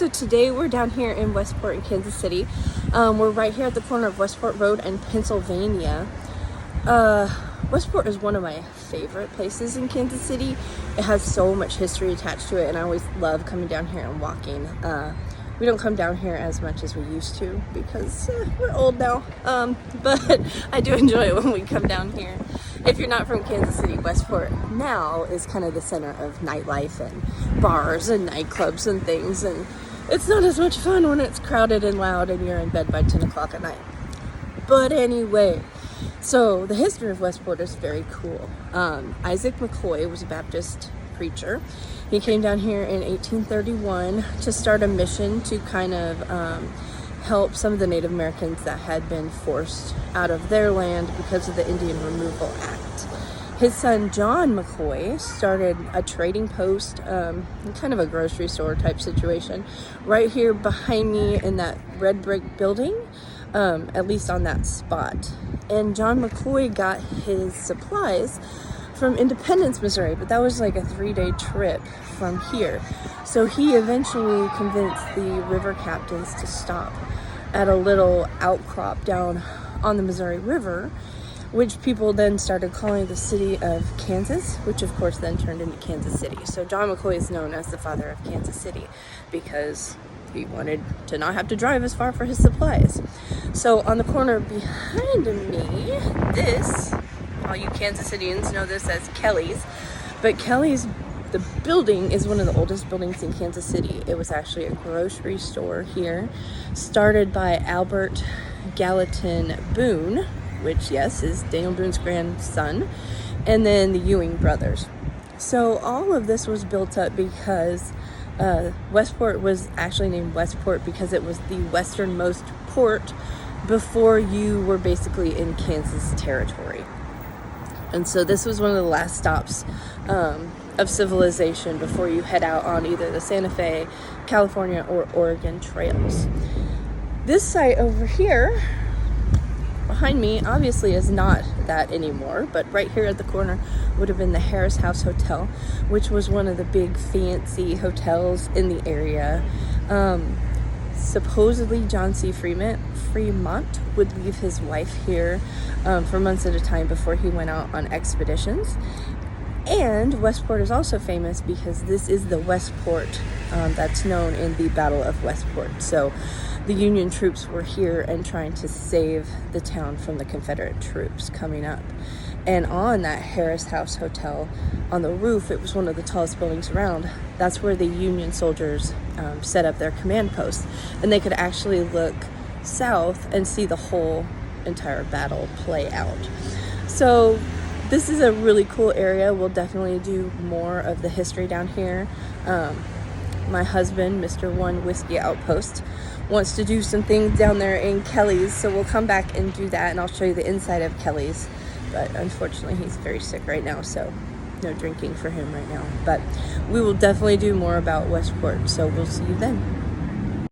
So today we're down here in Westport in Kansas City. We're right here at the corner of Westport Road and Pennsylvania. Westport is one of my favorite places in Kansas City. It has so much history attached to it, and I always love coming down here and walking. We don't come down here as much as we used to because we're old now, but I do enjoy it when we come down here. If you're not from Kansas City, Westport now is kind of the center of nightlife and bars and nightclubs and things, and it's not as much fun when it's crowded and loud and you're in bed by 10 o'clock at night. But anyway, so the history of Westport is very cool. Isaac McCoy was a Baptist preacher. He came down here in 1831 to start a mission to kind of help some of the Native Americans that had been forced out of their land because of the Indian Removal Act. His son John McCoy started a trading post, kind of a grocery store type situation, right here behind me in that red brick building, at least on that spot. And John McCoy got his supplies from Independence, Missouri, but that was like a 3-day trip from here. So he eventually convinced the river captains to stop at a little outcrop down on the Missouri River, which people then started calling the city of Kansas, which of course then turned into Kansas City. So John McCoy is known as the father of Kansas City because he wanted to not have to drive as far for his supplies. So on the corner behind me, this, all you Kansas Cityans know this as Kelly's, but Kelly's, the building is one of the oldest buildings in Kansas City. It was actually a grocery store here, started by Albert Gallatin Boone, which, yes, is Daniel Boone's grandson, and then the Ewing brothers. So all of this was built up because Westport was actually named Westport because it was the westernmost port before you were basically in Kansas territory. And so this was one of the last stops of civilization before you head out on either the Santa Fe, California, or Oregon trails. This site over here behind me obviously is not that anymore, but right here at the corner would have been the Harris House Hotel, which was one of the big fancy hotels in the area. Supposedly John C. Fremont would leave his wife here for months at a time before he went out on expeditions. And Westport is also famous because this is the Westport that's known in the Battle of Westport. So the Union troops were here and trying to save the town from the Confederate troops coming up. And on that Harris House Hotel, on the roof, it was one of the tallest buildings around. That's where the Union soldiers set up their command posts. And they could actually look south and see the whole entire battle play out. So this is a really cool area. We'll definitely do more of the history down here. My husband, Mr. One Whiskey Outpost, wants to do some things down there in Kelly's, so we'll come back and do that, and I'll show you the inside of Kelly's. But unfortunately, he's very sick right now, so no drinking for him right now. But we will definitely do more about Westport, so we'll see you then.